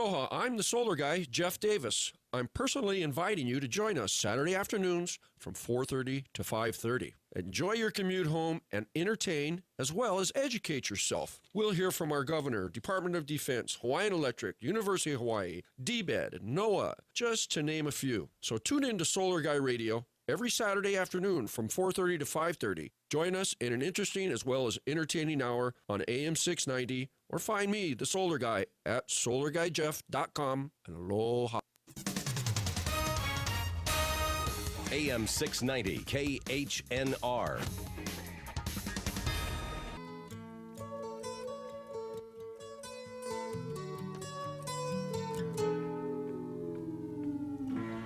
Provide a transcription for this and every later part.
Aloha, I'm the solar guy, Jeff Davis. I'm personally inviting you to join us Saturday afternoons from 4:30 to 5:30. Enjoy your commute home and entertain as well as educate yourself. We'll hear from our governor, Department of Defense, Hawaiian Electric, University of Hawaii, DBED, NOAA, just to name a few. So tune in to Solar Guy Radio every Saturday afternoon from 4:30 to 5:30. Join us in an interesting as well as entertaining hour on AM 690 or find me, the Solar Guy, at solarguyjeff.com, and aloha. AM 690 KHNR.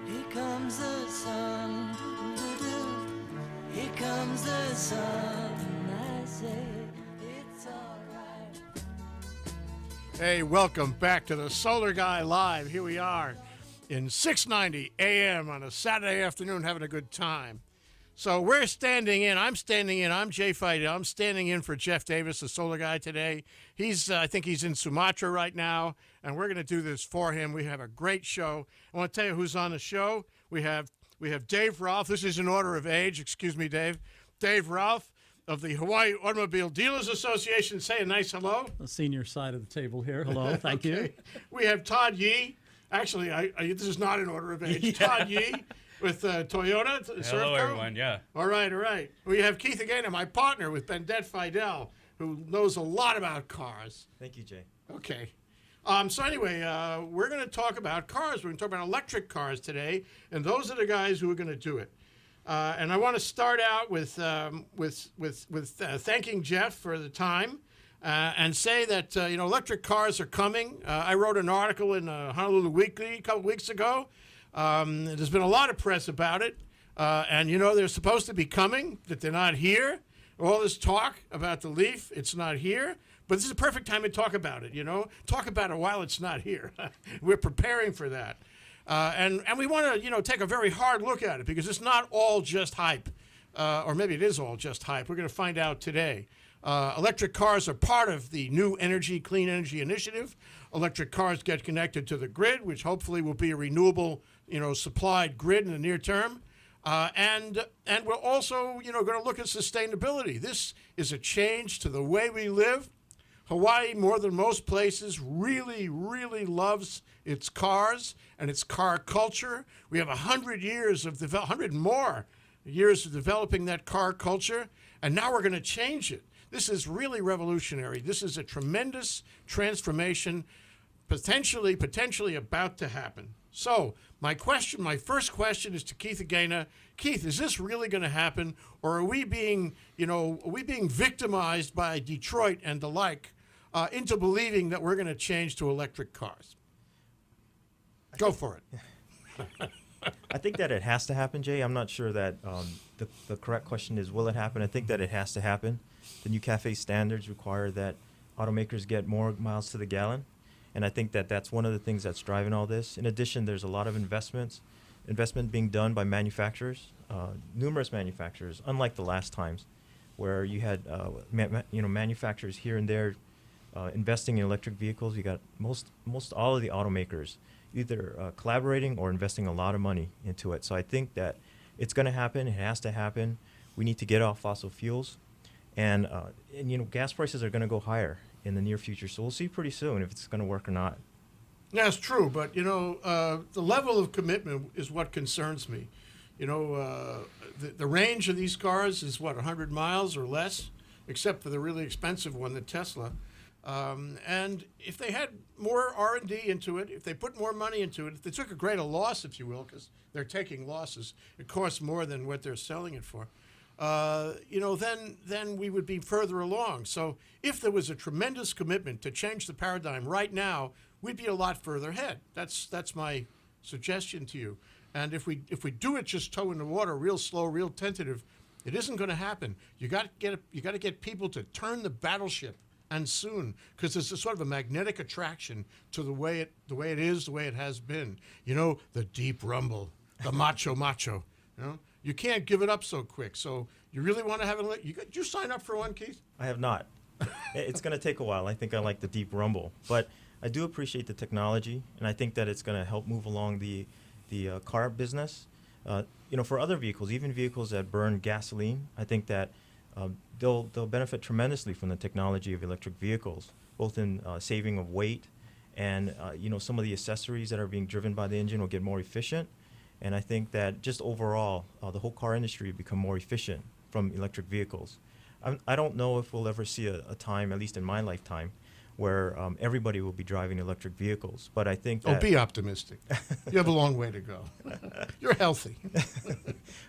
Here comes the sun, doo-doo-doo. Here comes the sun, I say it's alright. Hey, welcome back to the Solar Guy Live. Here we are in 690 AM on a Saturday afternoon having a good time. So we're standing in. I'm standing in. I'm Jay Fidell. I'm standing in for Jeff Davis, the Solar Guy, today. I think he's in Sumatra right now, and we're going to do this for him. We have a great show. I want to tell you who's on the show. We have Dave Rolf. This is in order of age. Excuse me, Dave. Dave Rolf of the Hawaii Automobile Dealers Association. Say a nice hello. The senior side of the table here. Hello. Thank you. We have Todd Yee. Actually, this is not in order of age. Todd Yee with Toyota. Hello, Servco. everyone. Yeah. All right. We have Keith Agena, my partner with Bendet Fidell, who knows a lot about cars. Thank you, Jay. Okay. So anyway, we're going to talk about cars. We're going to talk about electric cars today, and those are the guys who are going to do it. And I want to start out with thanking Jeff for the time. And say that, electric cars are coming. I wrote an article in Honolulu Weekly a couple weeks ago. There's been a lot of press about it. And, they're supposed to be coming, that they're not here. All this talk about the Leaf, it's not here. But this is a perfect time to talk about it, Talk about it while it's not here. We're preparing for that. And we want to, take a very hard look at it because it's not all just hype. Or maybe it is all just hype. We're going to find out today. Electric cars are part of the new clean energy initiative. Electric cars get connected to the grid, which hopefully will be a renewable, supplied grid in the near term. And we're also, going to look at sustainability. This is a change to the way we live. Hawaii, more than most places, really, really loves its cars and its car culture. We have 100 years of 100 more years of developing that car culture, and now we're going to change it. This is really revolutionary. This is a tremendous transformation, potentially about to happen. So my first question is to Keith Agena. Keith, is this really going to happen, or are we being victimized by Detroit and the like into believing that we're going to change to electric cars? Go for it. I think that it has to happen, Jay. I'm not sure that the correct question is, will it happen? I think that it has to happen. The new CAFE standards require that automakers get more miles to the gallon. And I think that that's one of the things that's driving all this. In addition, there's a lot of investment being done by manufacturers, numerous manufacturers, unlike the last times where you had manufacturers here and there investing in electric vehicles. You got most all of the automakers either collaborating or investing a lot of money into it. So I think that it's going to happen. It has to happen. We need to get off fossil fuels. And gas prices are going to go higher in the near future. So we'll see pretty soon if it's going to work or not. That's true. But, the level of commitment is what concerns me. The range of these cars is, 100 miles or less, except for the really expensive one, the Tesla. And if they had more R&D into it, if they put more money into it, if they took a greater loss, if you will, because they're taking losses, it costs more than what they're selling it for. Then we would be further along. So if there was a tremendous commitment to change the paradigm right now, we'd be a lot further ahead. That's my suggestion to you. And if we do it just toe in the water, real slow, real tentative, it isn't going to happen. You got to get people to turn the battleship, and soon, because there's a sort of a magnetic attraction to the way it is, the way it has been. The deep rumble, the macho. You can't give it up so quick. So you really want to have it? Did you sign up for one, Keith? I have not. It's going to take a while. I think I like the deep rumble. But I do appreciate the technology, and I think that it's going to help move along the car business. For other vehicles, even vehicles that burn gasoline, I think that they'll benefit tremendously from the technology of electric vehicles, both in saving of weight and some of the accessories that are being driven by the engine will get more efficient. And I think that just overall, the whole car industry will become more efficient from electric vehicles. I don't know if we'll ever see a time, at least in my lifetime, where everybody will be driving electric vehicles. But I think that... Oh, be optimistic. You have a long way to go. You're healthy.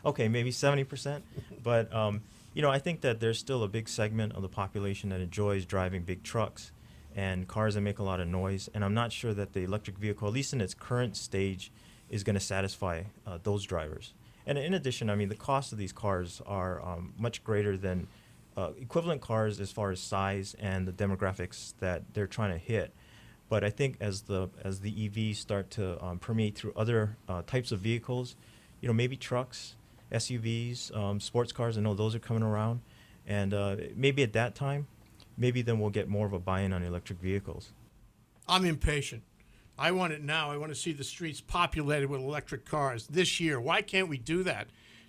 Okay, maybe 70%. But, I think that there's still a big segment of the population that enjoys driving big trucks and cars that make a lot of noise. And I'm not sure that the electric vehicle, at least in its current stage, is going to satisfy those drivers. And in addition, the cost of these cars are much greater than equivalent cars as far as size and the demographics that they're trying to hit. But I think as the EVs start to permeate through other types of vehicles, maybe trucks, SUVs, sports cars, I know those are coming around. And maybe at that time, maybe then we'll get more of a buy-in on electric vehicles. I'm impatient. I want it now. I want to see the streets populated with electric cars this year. Why can't we do that?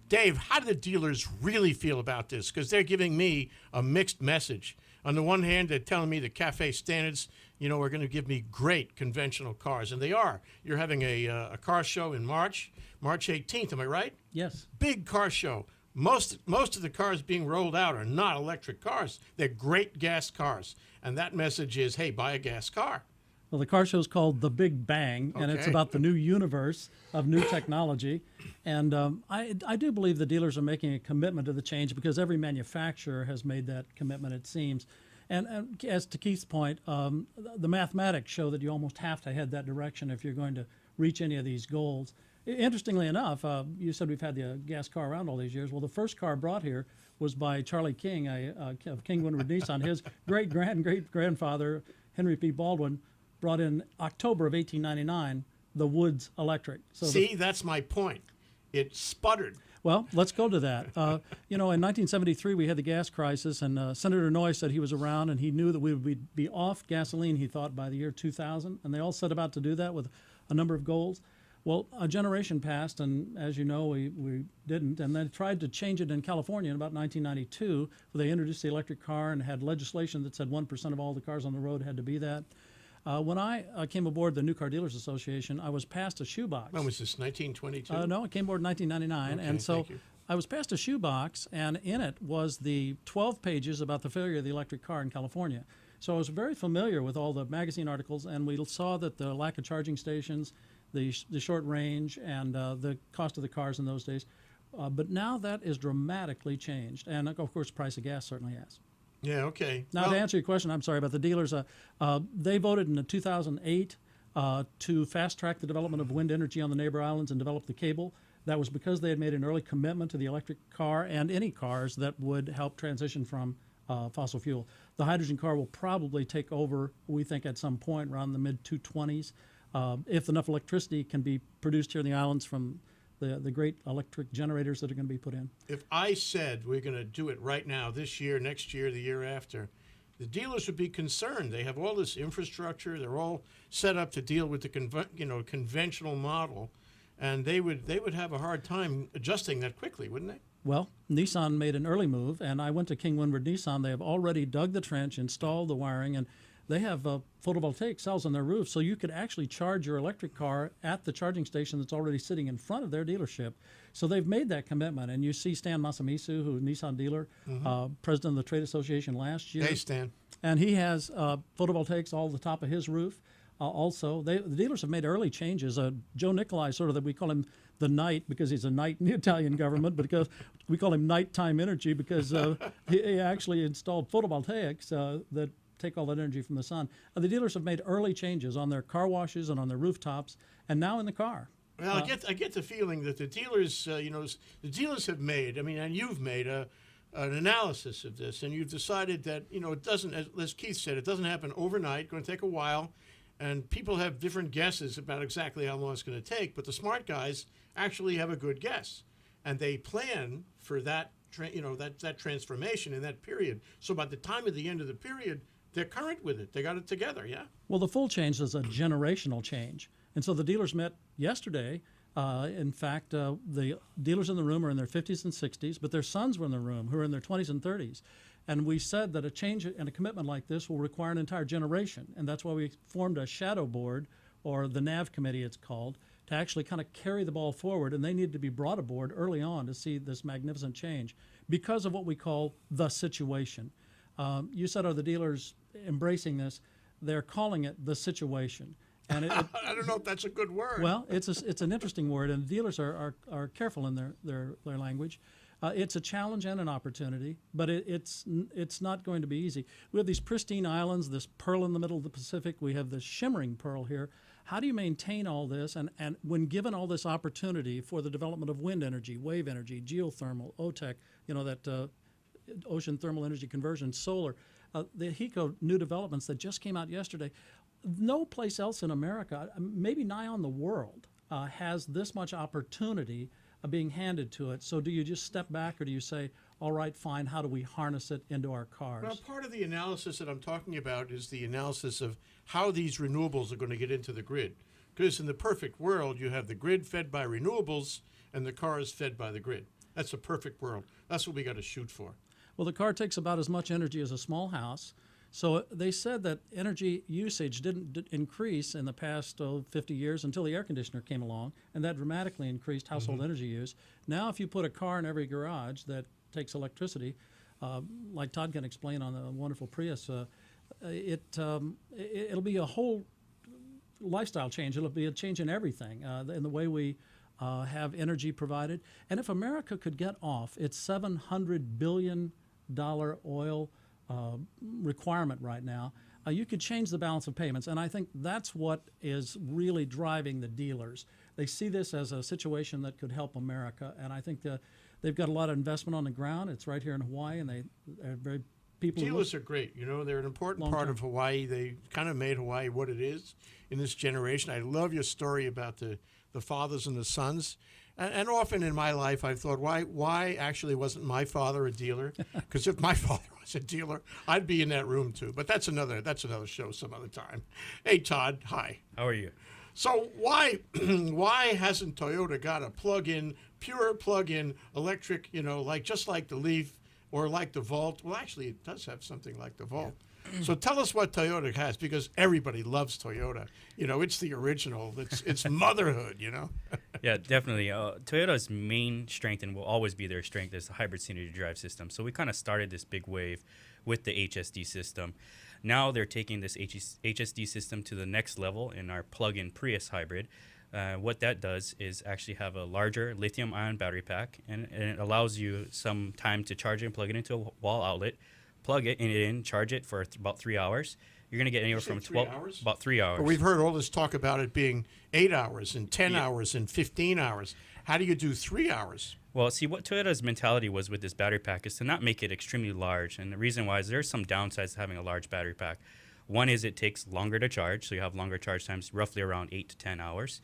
Dave, how do the dealers really feel about this? Because they're giving me a mixed message. On the one hand, they're telling me the CAFE standards, are going to give me great conventional cars. And they are. You're having a car show in March 18th, am I right? Yes. Big car show. Most of the cars being rolled out are not electric cars. They're great gas cars. And that message is, hey, buy a gas car. Well, the car show is called The Big Bang, and it's Okay. about the new universe of new technology. And I do believe the dealers are making a commitment to the change because every manufacturer has made that commitment, it seems. And as to Keith's point, the mathematics show that you almost have to head that direction if you're going to reach any of these goals. Interestingly enough, you said we've had the gas car around all these years. Well, the first car brought here was by Charlie King of King Windward Nissan. His great-grandfather, Henry P. Baldwin, brought in October of 1899 the Woods Electric. So See, that's my point. It sputtered. well, let's go to that. In 1973 we had the gas crisis, and Senator Noyes said he was around, and he knew that we would be off gasoline, he thought, by the year 2000, and they all set about to do that with a number of goals. Well, a generation passed, and as you know, we didn't, and they tried to change it in California in about 1992, where they introduced the electric car and had legislation that said 1% of all the cars on the road had to be that. When I came aboard the New Car Dealers Association, I was passed a shoebox. When was this, 1922? No, I came aboard in 1999, Okay, and so thank you. I was passed a shoebox, and in it was the 12 pages about the failure of the electric car in California. So I was very familiar with all the magazine articles, and we saw that the lack of charging stations, the short range, and the cost of the cars in those days. But now that is dramatically changed, and of course, the price of gas certainly has. Yeah, okay. Now, to answer your question, I'm sorry about the dealers. They voted in 2008 to fast-track the development of wind energy on the neighbor islands and develop the cable. That was because they had made an early commitment to the electric car and any cars that would help transition from fossil fuel. The hydrogen car will probably take over, we think, at some point around the mid-2020s. If enough electricity can be produced here in the islands from the great electric generators that are going to be put in. If I said we're going to do it right now, this year, next year, the year after, the dealers would be concerned. They have all this infrastructure. They're all set up to deal with the conventional model, and they would have a hard time adjusting that quickly, wouldn't they? Well, Nissan made an early move, and I went to King Windward Nissan. They have already dug the trench, installed the wiring, and they have photovoltaic cells on their roof, so you could actually charge your electric car at the charging station that's already sitting in front of their dealership. So they've made that commitment, and you see Stan Masamisu, who's a Nissan dealer, president of the Trade Association last year. Hey, Stan. And he has photovoltaics all the top of his roof. Also, the dealers have made early changes. Joe Nicolai, sort of, that we call him the Knight because he's a knight in the Italian government, but because we call him nighttime energy because he actually installed photovoltaics that take all that energy from the sun. The dealers have made early changes on their car washes and on their rooftops, and now in the car. Well, I get the feeling that the dealers, the dealers have made. And you've made an analysis of this, and you've decided that it doesn't, as Keith said, it doesn't happen overnight. Going to take a while, and people have different guesses about exactly how long it's going to take. But the smart guys actually have a good guess, and they plan for that, that transformation in that period. So by the time of the end of the period, they're current with it. They got it together, yeah? Well, the full change is a generational change. And so the dealers met yesterday. In fact, the dealers in the room are in their 50s and 60s, but their sons were in the room who are in their 20s and 30s. And we said that a change and a commitment like this will require an entire generation. And that's why we formed a shadow board, or the NAV committee it's called, to actually kind of carry the ball forward. And they needed to be brought aboard early on to see this magnificent change because of what we call the situation. You said, are the dealers embracing this? They're calling it the situation. And I don't know if that's a good word. Well, it's an interesting word, and dealers are careful in their language. It's a challenge and an opportunity, but it's not going to be easy. We have these pristine islands, this pearl in the middle of the Pacific. We have this shimmering pearl here. How do you maintain all this? And when given all this opportunity for the development of wind energy, wave energy, geothermal, OTEC, that ocean thermal energy conversion, solar, the HECO new developments that just came out yesterday, no place else in America, maybe nigh on the world, has this much opportunity being handed to it. So do you just step back, or do you say, all right, fine, how do we harness it into our cars? Well, part of the analysis that I'm talking about is the analysis of how these renewables are going to get into the grid. Because in the perfect world, you have the grid fed by renewables and the cars fed by the grid. That's a perfect world. That's what we got to shoot for. Well, the car takes about as much energy as a small house. So they said that energy usage didn't increase in the past 50 years until the air conditioner came along, and that dramatically increased household energy use. Now, if you put a car in every garage that takes electricity, like Todd can explain on the wonderful Prius, it'll be a whole lifestyle change. It'll be a change in everything, in the way we have energy provided. And if America could get off its $700 billion oil requirement right now, you could change the balance of payments. And I think that's what is really driving the dealers. They see this as a situation that could help America. And I think they've got a lot of investment on the ground. It's right here in Hawaii, and they're very people. Dealers are great. They're an important part of Hawaii. They kind of made Hawaii what it is in this generation. I love your story about the fathers and the sons. And often in my life, I've thought, why actually wasn't my father a dealer? Because if my father was a dealer, I'd be in that room too. But that's another show some other time. Hey, Todd, hi. How are you? So why hasn't Toyota got a pure plug-in electric, just like the Leaf or like the Volt? Well, actually, it does have something like the Volt. Yeah. So tell us what Toyota has, because everybody loves Toyota. It's the original. It's motherhood, Yeah, definitely. Toyota's main strength, and will always be their strength, is the hybrid synergy drive system. So we kind of started this big wave with the HSD system. Now they're taking this HSD system to the next level in our plug-in Prius hybrid. What that does is actually have a larger lithium-ion battery pack, and it allows you some time to charge it and plug it into a wall outlet. Plug it in, charge it for about 3 hours. You're going to get anywhere from 12 hours? About 3 hours. But we've heard all this talk about it being 8 hours and 10 hours and 15 hours. How do you do 3 hours? Well, see, what Toyota's mentality was with this battery pack is to not make it extremely large. And the reason why is there's some downsides to having a large battery pack. One is it takes longer to charge, so you have longer charge times, roughly around 8 to 10 hours.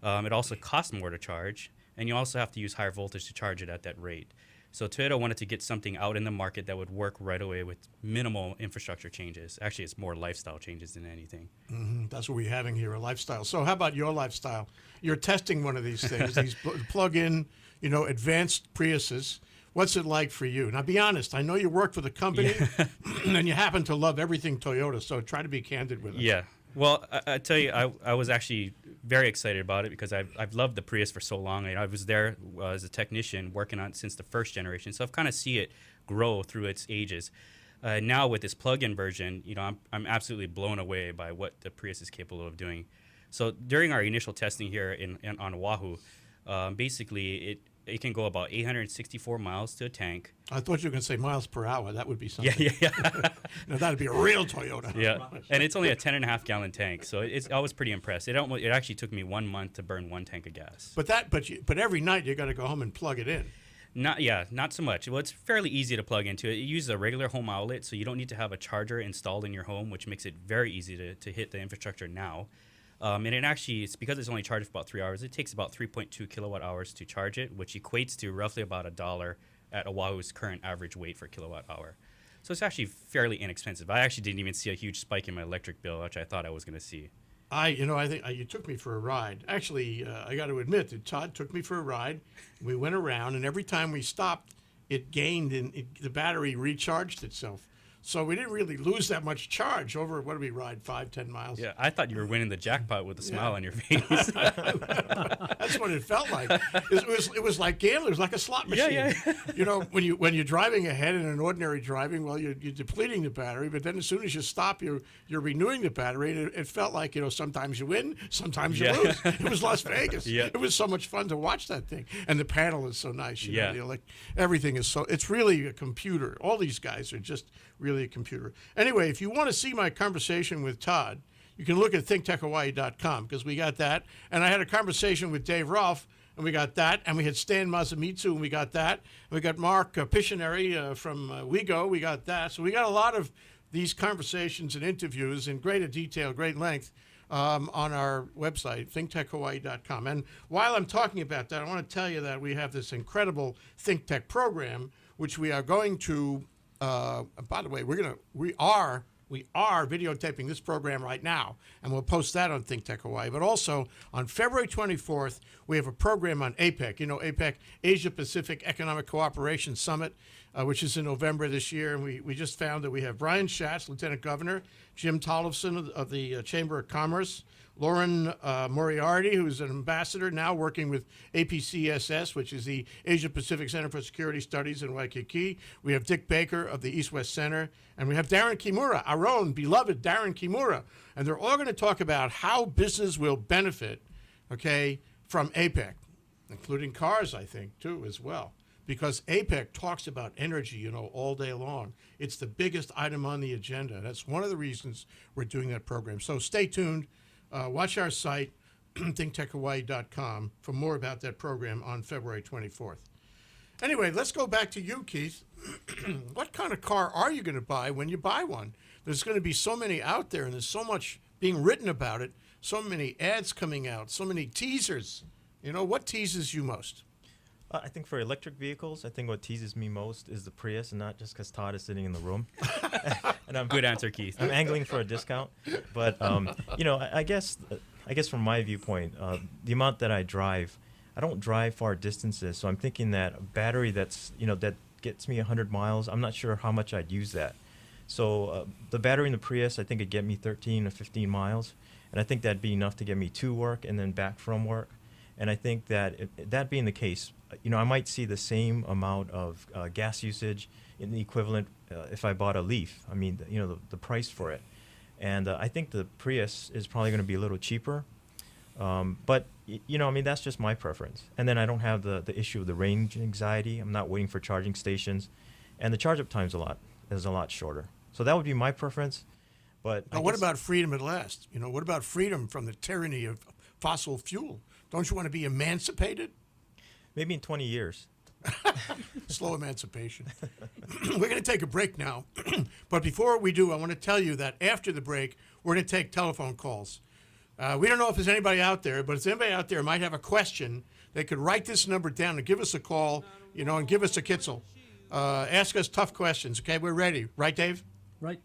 It also costs more to charge, and you also have to use higher voltage to charge it at that rate. So Toyota wanted to get something out in the market that would work right away with minimal infrastructure changes. Actually, it's more lifestyle changes than anything. Mm-hmm. That's what we're having here, a lifestyle. So how about your lifestyle? You're testing one of these things, these plug-in, advanced Priuses. What's it like for you? Now, be honest. I know you work for the company, and you happen to love everything Toyota, so try to be candid with us. Yeah. Well, I tell you, I was actually very excited about it because I've loved the Prius for so long. I was there as a technician working on it since the first generation, so I've kind of see it grow through its ages. Now with this plug-in version, I'm absolutely blown away by what the Prius is capable of doing. So during our initial testing here on Oahu, basically it can go about 864 miles to a tank. I thought you were going to say miles per hour. That would be something. Yeah. Now, that would be a real Toyota. Yeah, and it's only a 10.5 gallon tank, so I was pretty impressed. It actually took me 1 month to burn 1 tank of gas. But every night you got to go home and plug it in. Not so much. Well, it's fairly easy to plug into. It uses a regular home outlet, so you don't need to have a charger installed in your home, which makes it very easy to hit the infrastructure now. And it's because it's only charged for about 3 hours. It takes about 3.2 kilowatt hours to charge it, which equates to roughly about $1 at Oahu's current average weight for kilowatt hour. So it's actually fairly inexpensive. I actually didn't even see a huge spike in my electric bill, which I thought I was going to see. I think you took me for a ride. Actually, I got to admit that Todd took me for a ride. We went around, and every time we stopped, it gained and the battery recharged itself. So we didn't really lose that much charge over, what did we ride, 5-10 miles? Yeah, I thought you were winning the jackpot with a smile on your face. That's what it felt like. It was like gambling. It was like a slot machine. Yeah. You know, when you're driving ahead in an ordinary driving, well, you're depleting the battery, but then as soon as you stop, you're renewing the battery. And it felt like, you know, sometimes you win, sometimes you lose. It was Las Vegas. Yeah. It was so much fun to watch that thing. And the panel is so nice. You Yeah. know, everything is so. It's really a computer. All these guys are just really a computer. Anyway, if you want to see my conversation with Todd, you can look at ThinkTechHawaii.com because we got that. And I had a conversation with Dave Rolf, and we got that. And we had Stan Masamitsu, and we got that. And we got Mark Piscineri from WeGo. We got that. So we got a lot of these conversations and interviews in greater detail, great length, on our website, ThinkTechHawaii.com. And while I'm talking about that, I want to tell you that we have this incredible ThinkTech program, which we are going to by the way, we are videotaping this program right now, and we'll post that on ThinkTech Hawaii. But also on February 24th, we have a program on APEC. You know, APEC, Asia Pacific Economic Cooperation Summit, which is in November this year. And we just found that we have Brian Schatz, Lieutenant Governor, Jim Tollefson of the Chamber of Commerce, Lauren Moriarty, who's an ambassador now working with APCSS, which is the Asia Pacific Center for Security Studies in Waikiki. We have Dick Baker of the East West Center, and we have Darren Kimura, our own beloved Darren Kimura. And they're all going to talk about how business will benefit, okay, from APEC, including cars, I think, too, as well. Because APEC talks about energy, you know, all day long. It's the biggest item on the agenda. That's one of the reasons we're doing that program. So stay tuned. Watch our site, ThinkTechHawaii.com, for more about that program on February 24th. Anyway, let's go back to you, Keith. What kind of car are you going to buy when you buy one? There's going to be so many out there, and there's so much being written about it, so many ads coming out, so many teasers. You know, what teases you most? I think for electric vehicles, I think what teases me most is the Prius, and not just because Todd is sitting in the room. And Good answer, Keith. I'm angling for a discount, but you know, I guess from my viewpoint, the amount that I drive, I don't drive far distances, so I'm thinking that a battery that's that gets me 100 miles, I'm not sure how much I'd use that. So the battery in the Prius, I think it'd get me 13 or 15 miles, and I think that'd be enough to get me to work and then back from work. And I think that that being the case, I might see the same amount of gas usage in the equivalent if I bought a Leaf. I mean, the price for it. And I think the Prius is probably going to be a little cheaper. But, I mean, that's just my preference. And then I don't have the issue of the range anxiety. I'm not waiting for charging stations. And the charge-up time is a lot shorter. So that would be my preference. But now, what about freedom at last? What about freedom from the tyranny of fossil fuel? Don't you want to be emancipated? Maybe in 20 years. Slow emancipation. We're going to take a break now. But before we do, I want to tell you that after the break, we're going to take telephone calls. We don't know if there's anybody out there, but if anybody out there might have a question, they could write this number down and give us a call, and give us a kitzel. Ask us tough questions, okay? We're ready. Right, Dave? Right.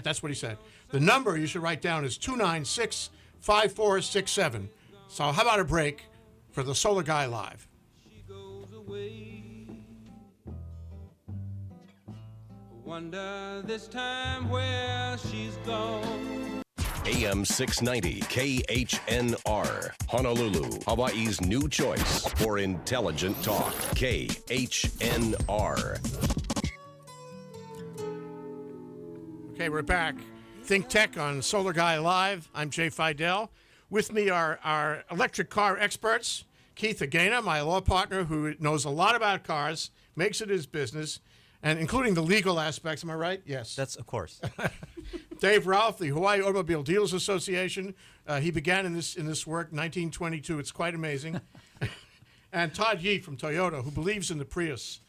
That's what he said. The number you should write down is 296-5467. So how about a break for the Solar Guy Live? She goes away. Wonder this time where she's gone. AM 690 KHNR, Honolulu, Hawaii's new choice for intelligent talk. KHNR. Okay, we're back. Think Tech on Solar Guy Live. I'm Jay Fidell. With me are our electric car experts, Keith Agena, my law partner, who knows a lot about cars, makes it his business, and including the legal aspects. Am I right? Yes. That's of course. Dave Rolf, the Hawaii Automobile Dealers Association. He began in this work in 1922. It's quite amazing. And Todd Yee from Toyota, who believes in the Prius.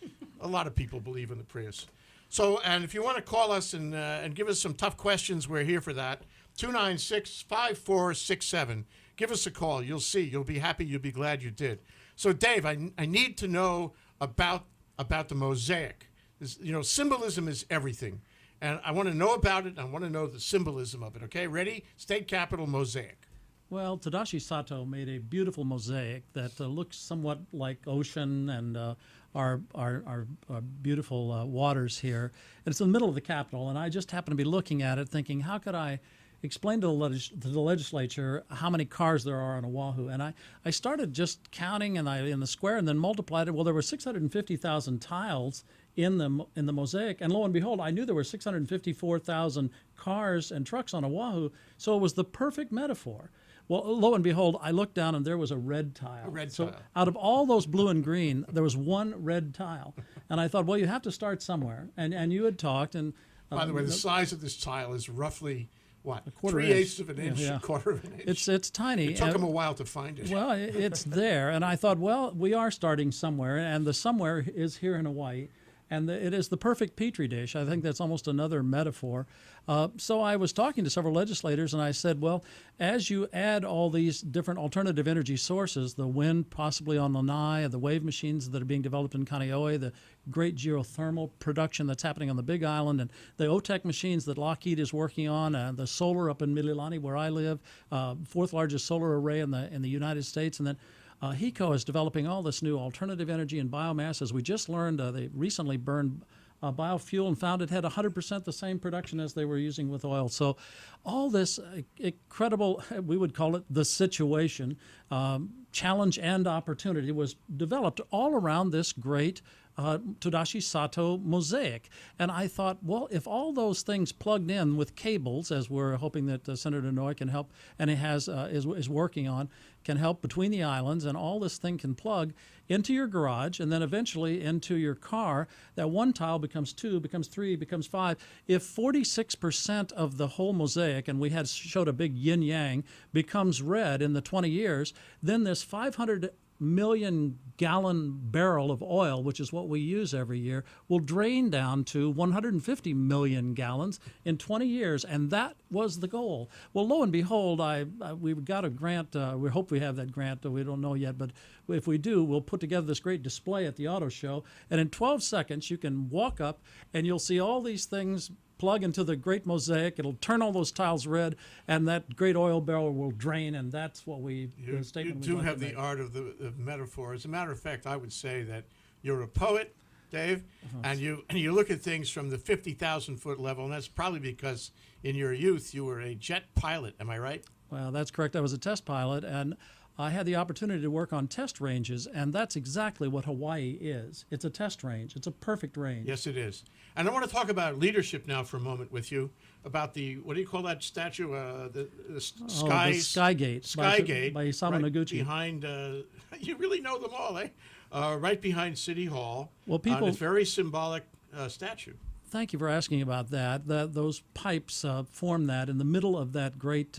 A lot of people believe in the Prius. So, and if you want to call us and give us some tough questions, we're here for that. 296-5467. Give us a call. You'll see. You'll be happy. You'll be glad you did. So, Dave, I need to know about the Mosaic. Symbolism is everything. And I want to know about it. I want to know the symbolism of it. Okay, ready? State Capitol mosaic. Well, Tadashi Sato made a beautiful mosaic that looks somewhat like ocean and our beautiful waters here. And it's in the middle of the Capitol, and I just happened to be looking at it thinking, how could I explain to the legislature how many cars there are on Oahu? And I started just counting in the square and then multiplied it. Well, there were 650,000 tiles in the mosaic, and lo and behold, I knew there were 654,000 cars and trucks on Oahu, so it was the perfect metaphor. Well, lo and behold, I looked down and there was a red tile. A red so tile. Out of all those blue and green, there was one red tile. And I thought, well, you have to start somewhere. And you had talked. And by the way, the size of this tile is roughly, what, 3/8 of an inch, yeah. a quarter of an inch. It's tiny. It took them a while to find it. Well, it's there. And I thought, well, we are starting somewhere. And the somewhere is here in Hawaii. And it is the perfect petri dish. I think that's almost another metaphor. So I was talking to several legislators, and I said, well, as you add all these different alternative energy sources, the wind possibly on Lanai, the wave machines that are being developed in Kaneohe, the great geothermal production that's happening on the Big Island, and the OTEC machines that Lockheed is working on, the solar up in Mililani where I live, fourth largest solar array in the United States, and then HECO is developing all this new alternative energy and biomass. As we just learned, they recently burned biofuel and found it had 100% the same production as they were using with oil. So all this incredible, we would call it the situation, challenge and opportunity was developed all around this great Tadashi Sato mosaic. And I thought, well, if all those things plugged in with cables, as we're hoping that Senator Noy can help, and he is working on, can help between the islands, and all this thing can plug into your garage and then eventually into your car, that one tile becomes 2, becomes 3, becomes 5. If 46% of the whole mosaic, and we showed a big yin-yang, becomes red in the 20 years, then this 500 million gallon barrel of oil, which is what we use every year, will drain down to 150 million gallons in 20 years, and that was the goal. Well, lo and behold, we've got a grant. We hope we have that grant. We don't know yet, but if we do, we'll put together this great display at the auto show, and in 12 seconds, you can walk up and you'll see all these things plug into the great mosaic. It'll turn all those tiles red, and that great oil barrel will drain, and that's what the statement You do we'd like have to the make. art of the metaphor. As a matter of fact, I would say that you're a poet, Dave, and you look at things from the 50,000-foot level, and that's probably because in your youth you were a jet pilot. Am I right? Well, that's correct. I was a test pilot, and I had the opportunity to work on test ranges, and that's exactly what Hawaii is. It's a test range. It's a perfect range. Yes, it is. And I want to talk about leadership now for a moment with you, about the, what do you call that statue? The Sky... the Skygate. Skygate. By Isamu right Noguchi. behind, you really know them all, eh? Right behind City Hall. Well, people... It's a very symbolic statue. Thank you for asking about that. Those pipes form that in the middle of that great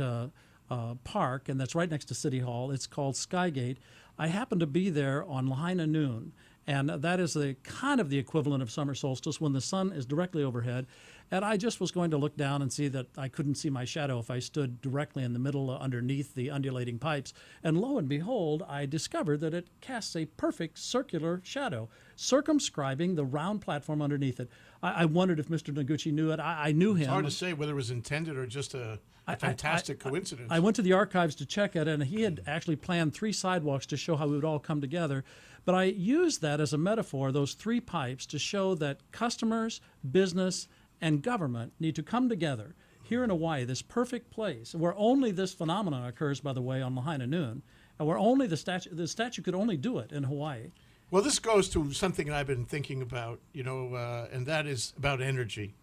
park, and that's right next to City Hall. It's called Skygate. I happened to be there on Lahaina noon, and that is the kind of the equivalent of summer solstice when the sun is directly overhead. And I just was going to look down and see that I couldn't see my shadow if I stood directly in the middle underneath the undulating pipes. And lo and behold, I discovered that it casts a perfect circular shadow, circumscribing the round platform underneath it. I wondered if Mr. Noguchi knew it. I knew him. It's hard to say whether it was intended or just a fantastic coincidence. I went to the archives to check it, and he had actually planned 3 sidewalks to show how we would all come together. But I used that as a metaphor, those 3 pipes, to show that customers, business, and government need to come together here in Hawaii, this perfect place, where only this phenomenon occurs, by the way, on Lahaina noon, and where only the statue could only do it in Hawaii. Well, this goes to something I've been thinking about, and that is about energy.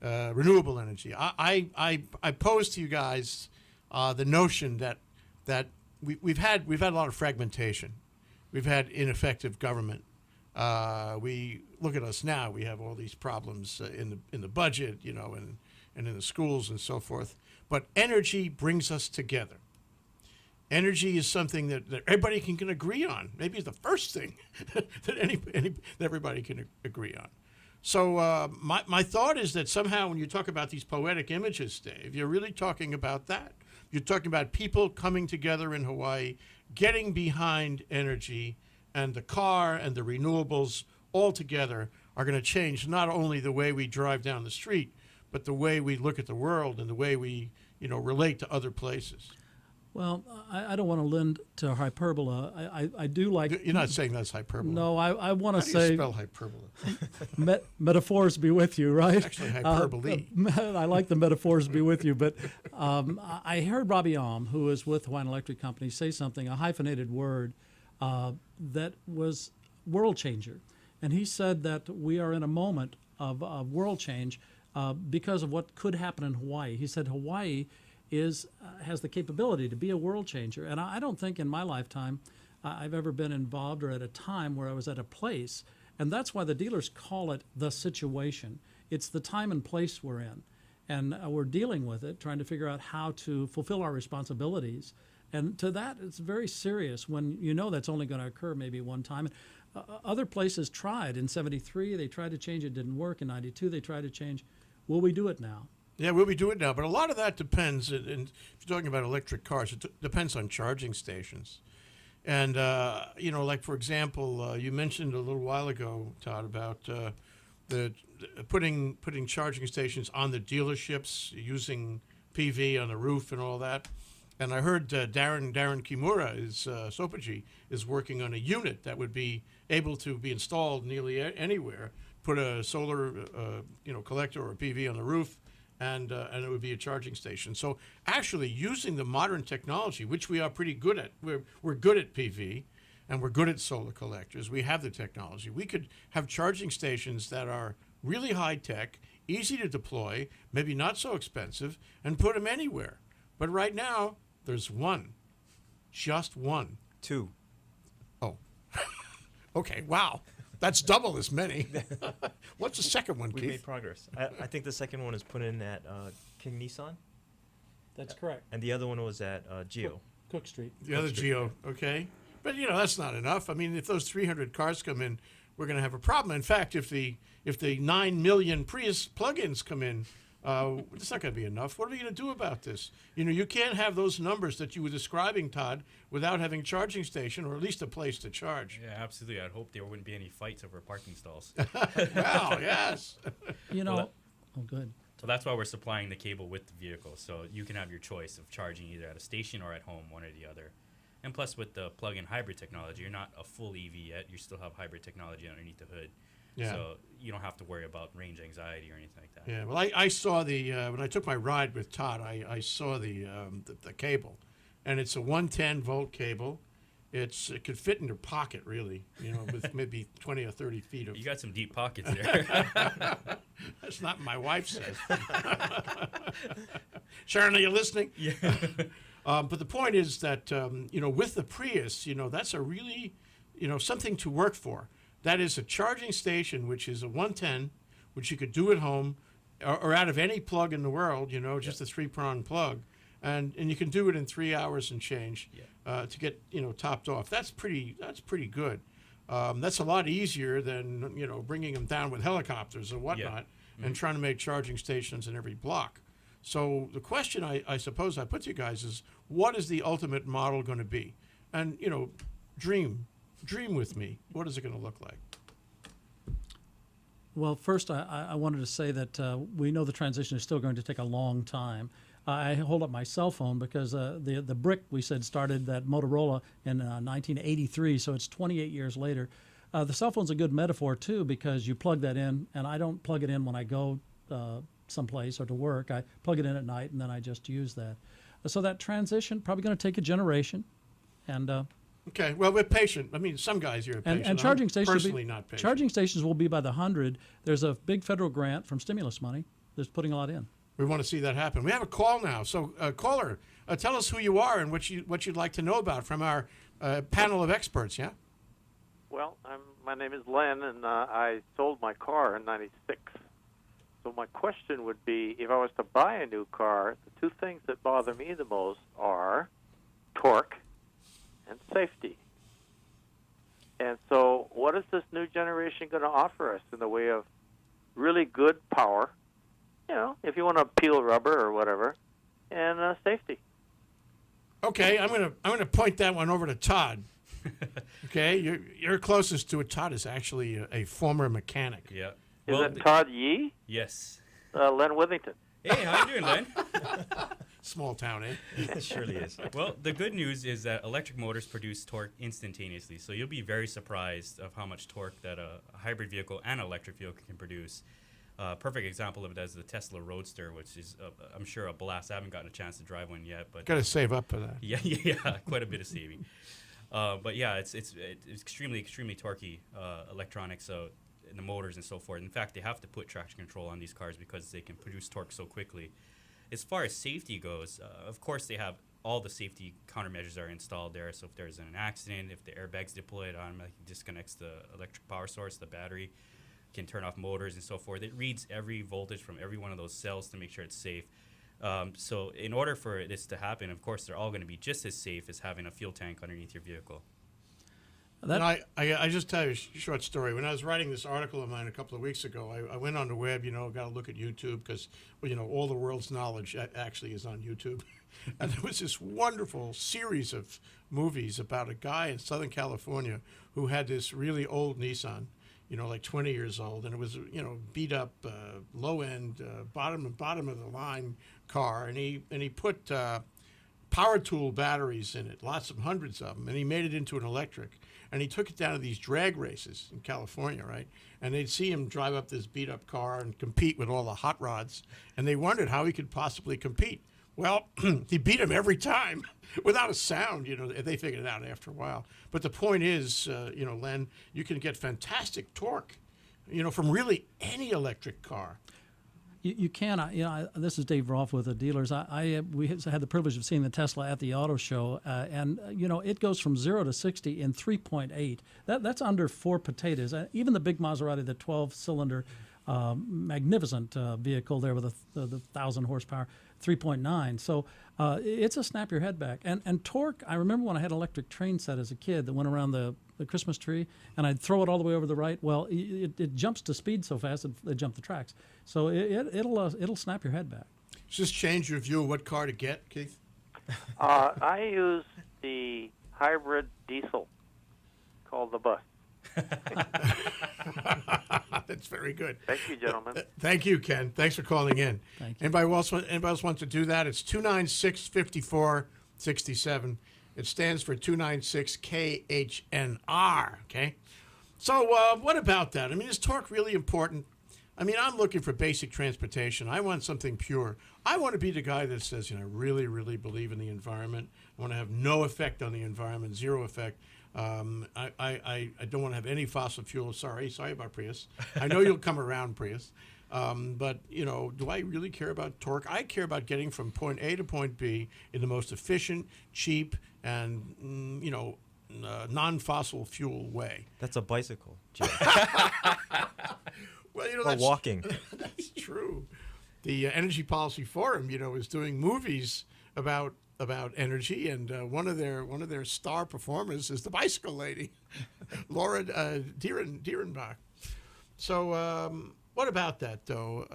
Renewable energy. I pose to you guys the notion that we've had a lot of fragmentation. We've had ineffective government. We look at us now. We have all these problems in the budget, and in the schools and so forth. But energy brings us together. Energy is something that everybody can agree on. Maybe it's the first thing that everybody can agree on. So my thought is that somehow when you talk about these poetic images, Dave, you're really talking about that. You're talking about people coming together in Hawaii, getting behind energy, and the car and the renewables all together are going to change not only the way we drive down the street, but the way we look at the world and the way we, relate to other places. Well, I don't want to lend to hyperbola. I do like. You're not saying that's hyperbole. No, I want to How do you say spell hyperbole? metaphors be with you, right? Actually, hyperbole. I like the metaphors be with you, but I heard Robbie Alm, who is with Hawaiian Electric Company, say something, a hyphenated word, that was world changer. And he said that we are in a moment of world change because of what could happen in Hawaii. He said Hawaii has the capability to be a world changer. And I don't think in my lifetime I've ever been involved or at a time where I was at a place. And that's why the dealers call it the situation. It's the time and place we're in. And we're dealing with it, trying to figure out how to fulfill our responsibilities. And to that, it's very serious when you know that's only going to occur maybe one time. Other places tried. In 73, they tried to change. It didn't work. In 92, they tried to change. Will we do it now? Yeah, will we do it now? But a lot of that depends, and if you're talking about electric cars, it depends on charging stations. And, like, for example, you mentioned a little while ago, Todd, about the putting charging stations on the dealerships, using PV on the roof and all that. And I heard Darren Kimura, Sopaji, is working on a unit that would be able to be installed nearly anywhere, put a solar collector or a PV on the roof, and it would be a charging station. So actually using the modern technology, which we are pretty good at, we're good at PV, and we're good at solar collectors. We have the technology. We could have charging stations that are really high tech, easy to deploy, maybe not so expensive, and put them anywhere. But right now, there's one. Just one. 2. Oh. Okay, wow. That's double as many. What's the second one, We Keith? made progress. I think the second one is put in at King Nissan, That's correct. and the other one was at Geo. Cook Street. The other Geo, okay. But, that's not enough. I mean, if those 300 cars come in, we're going to have a problem. In fact, if the 9 million Prius plug-ins come in, it's not going to be enough. What are we going to do about this? You can't have those numbers that you were describing, Todd, without having a charging station or at least a place to charge. Yeah, absolutely. I'd hope there wouldn't be any fights over parking stalls. Wow, yes. Oh, good. So that's why we're supplying the cable with the vehicle. So you can have your choice of charging either at a station or at home, one or the other. And plus with the plug-in hybrid technology, you're not a full EV yet. You still have hybrid technology underneath the hood. Yeah. So you don't have to worry about range anxiety or anything like that. Yeah, well, I saw when I took my ride with Todd, I saw the cable, and it's a 110-volt cable. It could fit in your pocket, really, with maybe 20 or 30 feet of. You got some deep pockets there. That's not what my wife says. Sharon, are you listening? Yeah. But the point is that with the Prius, that's a really, something to work for. That is a charging station, which is a 110, which you could do at home or out of any plug in the world, just a 3-prong plug. And you can do it in 3 hours and change to get, topped off. That's pretty good. That's a lot easier than, bringing them down with helicopters or whatnot and trying to make charging stations in every block. So the question I suppose I put to you guys is, what is the ultimate model going to be? And, dream with me. What is it going to look like? Well, first, I wanted to say that we know the transition is still going to take a long time. I hold up my cell phone because the brick, we said, started that Motorola in 1983, so it's 28 years later. The cell phone's a good metaphor, too, because you plug that in, and I don't plug it in when I go someplace or to work. I plug it in at night, and then I just use that. So that transition, probably going to take a generation. And okay, well, we're patient. I mean, some guys here are patient. and charging I'm stations personally not patient. Charging stations will be by the 100. There's a big federal grant from stimulus money that's putting a lot in. We want to see that happen. We have a call now. So, caller, tell us who you are and what you'd like to know about from our panel of experts, yeah? Well, my name is Len, and I sold my car in '96. So my question would be, if I was to buy a new car, the two things that bother me the most are torque and safety. And so what is this new generation going to offer us in the way of really good power, if you want to peel rubber or whatever, and safety? Okay, I'm gonna point that one over to Todd. Okay, you're closest to it. Todd is actually a former mechanic. Yeah. Is it Todd Yee? Yes. Len Withington. Hey, how you doing, Len? Small town, eh? It surely is. Well, the good news is that electric motors produce torque instantaneously, so you'll be very surprised of how much torque that a hybrid vehicle and an electric vehicle can produce. Perfect example of it is the Tesla Roadster, which is, I'm sure, a blast. I haven't gotten a chance to drive one yet, but Got to save up for that. yeah, quite a bit of saving. But yeah, it's extremely torquey electronics, so in the motors and so forth. In fact, they have to put traction control on these cars because they can produce torque so quickly. As far as safety goes, of course, they have all the safety countermeasures are installed there. So if there's an accident, if the airbag's deployed, automatically disconnects the electric power source, the battery, can turn off motors and so forth. It reads every voltage from every one of those cells to make sure it's safe. So in order for this to happen, of course, they're all going to be just as safe as having a fuel tank underneath your vehicle. And I just tell you a short story. When I was writing this article of mine a couple of weeks ago, I went on the web, got to look at YouTube because, all the world's knowledge actually is on YouTube. And there was this wonderful series of movies about a guy in Southern California who had this really old Nissan, like 20 years old. And it was, beat up, low end, bottom of the line car. And he put power tool batteries in it, hundreds of them. And he made it into an electric. And he took it down to these drag races in California, right? And they'd see him drive up this beat-up car and compete with all the hot rods. And they wondered how he could possibly compete. Well, he beat him every time without a sound. They figured it out after a while. But the point is, Len, you can get fantastic torque, from really any electric car. You can. This is Dave Rolf with the dealers. We had the privilege of seeing the Tesla at the auto show, and it goes from 0 to 60 in 3.8. That's under 4 potatoes. Even the big Maserati, the 12-cylinder, magnificent vehicle there with the 1,000 horsepower, 3.9. So it's a snap your head back. And torque. I remember when I had an electric train set as a kid that went around the Christmas tree, and I'd throw it all the way over the right. Well, it jumps to speed so fast it jumped the tracks. So it'll snap your head back. Does this change your view of what car to get, Keith? I use the hybrid diesel called the Bus. That's very good. Thank you, gentlemen. Thank you, Ken. Thanks for calling in. Thank you. Anybody else wants to do that? It's 296-5467. It stands for 296 KHNR, okay? So what about that? I mean, is torque really important? I mean, I'm looking for basic transportation. I want something pure. I want to be the guy that says, I really, really believe in the environment. I want to have no effect on the environment, zero effect. I don't want to have any fossil fuel. Sorry about Prius. I know you'll come around, Prius. But, do I really care about torque? I care about getting from point A to point B in the most efficient, cheap, and, non-fossil fuel way. That's a bicycle, Jay. Well, or that's walking. That's true. The Energy Policy Forum, is doing movies about energy, and one of their star performers is the bicycle lady, Laura Dierenbach. So what about that, though?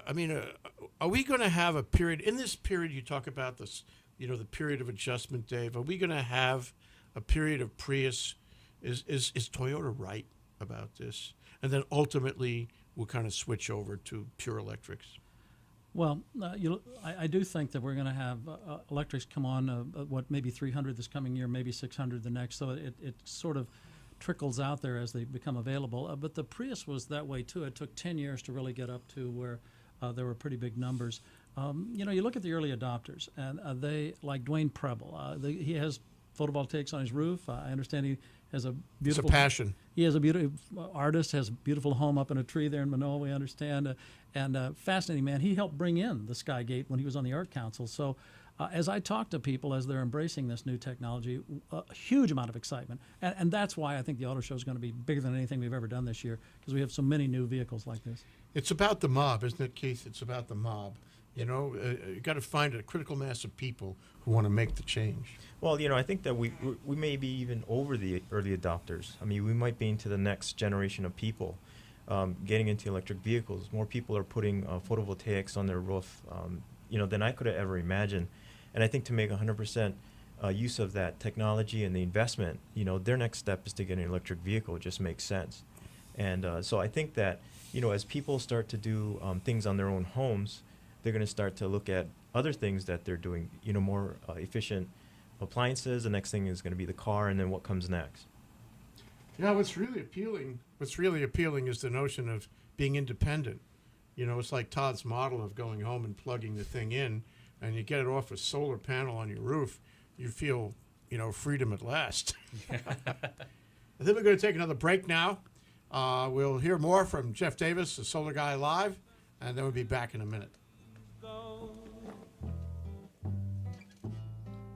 Are we going to have a period in this period? You talk about this, the period of adjustment, Dave. Are we going to have a period of Prius? Is Toyota right about this? And then ultimately we'll kind of switch over to pure electrics. Well, I do think that we're going to have electrics come on, maybe 300 this coming year, maybe 600 the next. So it sort of trickles out there as they become available. But the Prius was that way, too. It took 10 years to really get up to where there were pretty big numbers. You look at the early adopters, and they, like Dwayne Preble, he has photovoltaics on his roof. I understand he has a beautiful... It's a passion. He has a beautiful artist, has a beautiful home up in a tree there in Manoa, we understand. And fascinating man. He helped bring in the Skygate when he was on the Art Council. So as I talk to people as they're embracing this new technology, a huge amount of excitement. And that's why I think the auto show is going to be bigger than anything we've ever done this year, because we have so many new vehicles like this. It's about the mob, isn't it, Keith? It's about the mob. You got to find a critical mass of people who want to make the change. Well, I think that we may be even over the early adopters. I mean, we might be into the next generation of people getting into electric vehicles. More people are putting photovoltaics on their roof, than I could have ever imagined. And I think to make 100% use of that technology and the investment, their next step is to get an electric vehicle. It just makes sense. And so I think that, as people start to do things on their own homes, they're going to start to look at other things that they're doing, more efficient appliances. The next thing is going to be the car, and then what comes next. Yeah, what's really appealing is the notion of being independent. It's like Todd's model of going home and plugging the thing in, and you get it off a solar panel on your roof. You feel, freedom at last. I think we're going to take another break now. We'll hear more from Jeff Davis, the Solar Guy Live, and then we'll be back in a minute.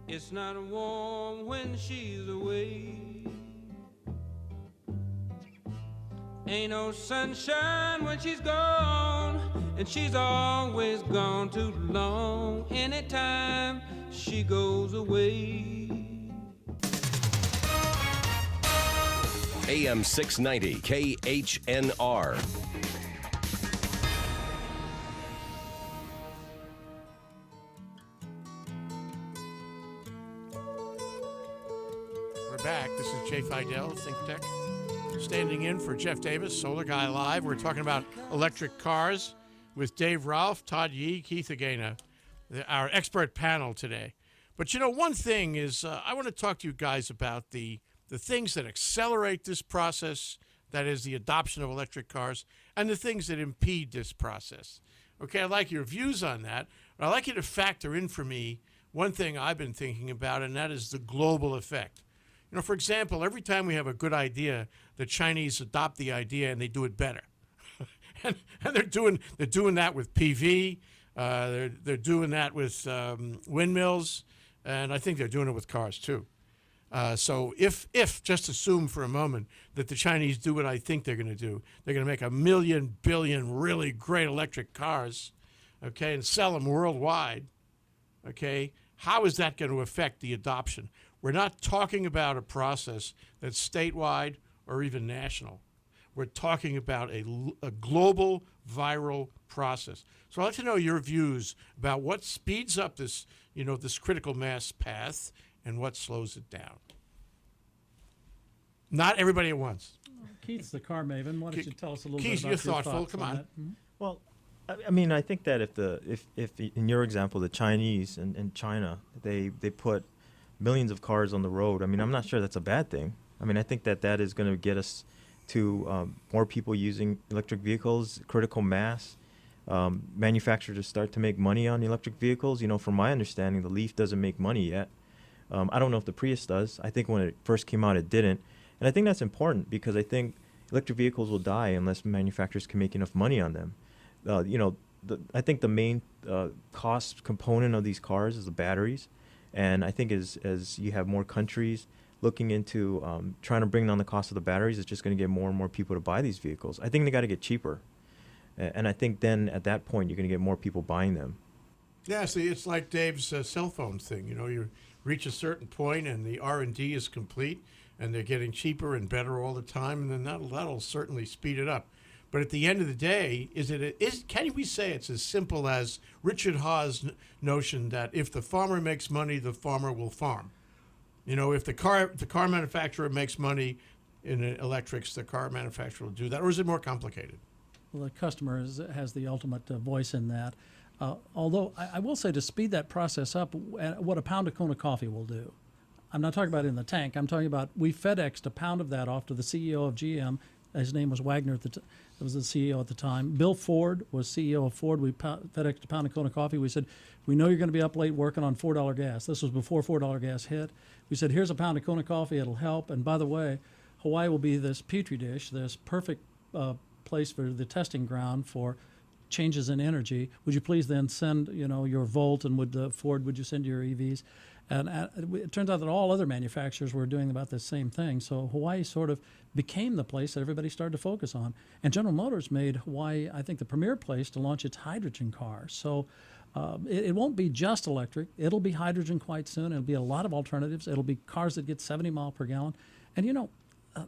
It's not warm when she's away. Ain't no sunshine when she's gone, and she's always gone too long. Anytime she goes away. AM 690 KHNR. We're back. This is Jay Fidell, ThinkTech, standing in for Jeff Davis, Solar Guy Live. We're talking about electric cars with Dave Rolf, Todd Yee, Keith Agena, our expert panel today. But one thing is I want to talk to you guys about the things that accelerate this process, that is the adoption of electric cars, and the things that impede this process. Okay, I'd like your views on that. But I'd like you to factor in for me one thing I've been thinking about, and that is the global effect. For example, every time we have a good idea, the Chinese adopt the idea and they do it better. and they're doing that with PV. They're doing that with windmills, and I think they're doing it with cars too. So if just assume for a moment that the Chinese do what I think they're going to do, they're going to make 1 million, billion really great electric cars, okay, and sell them worldwide, okay, how is that going to affect the adoption? We're not talking about a process that's statewide or even national. We're talking about a global viral process. So I'd like to know your views about what speeds up this, this critical mass path and what slows it down. Not everybody at once. Keith's the car maven. Why don't you tell us a little Keith, bit about you're thoughtful. thoughts Come on. Well, I mean, I think that if in your example, the Chinese and China, they put millions of cars on the road. I mean, I'm not sure that's a bad thing. I mean, I think that is going to get us to more people using electric vehicles, critical mass. Manufacturers start to make money on electric vehicles. From my understanding, the Leaf doesn't make money yet. I don't know if the Prius does. I think when it first came out, it didn't. And I think that's important because I think electric vehicles will die unless manufacturers can make enough money on them. I think the main cost component of these cars is the batteries. And I think as you have more countries looking into trying to bring down the cost of the batteries, it's just going to get more and more people to buy these vehicles. I think they got to get cheaper. And I think then at that point, you're going to get more people buying them. Yeah, see, it's like Dave's cell phone thing. You reach a certain point and the R&D is complete and they're getting cheaper and better all the time, and then that'll certainly speed it up. But at the end of the day, can we say it's as simple as Richard Haas's notion that if the farmer makes money, the farmer will farm? If the car manufacturer makes money in electrics, the car manufacturer will do that, or is it more complicated? Well, the customer has the ultimate voice in that. Although I will say to speed that process up, what a pound of Kona coffee will do. I'm not talking about in the tank. I'm talking about we FedExed a pound of that off to the CEO of GM. His name was Wagner. That was the CEO at the time. Bill Ford was CEO of Ford. We FedExed a pound of Kona coffee. We said, we know you're going to be up late working on $4 gas. This was before $4 gas hit. We said, here's a pound of Kona coffee. It'll help. And by the way, Hawaii will be this petri dish, this perfect place for the testing ground for changes in energy. Would you please then send, your Volt, and Ford, would you send your EVs? And it turns out that all other manufacturers were doing about the same thing. So Hawaii sort of became the place that everybody started to focus on. And General Motors made Hawaii, I think, the premier place to launch its hydrogen cars. So it won't be just electric. It'll be hydrogen quite soon. It'll be a lot of alternatives. It'll be cars that get 70 mile per gallon. And,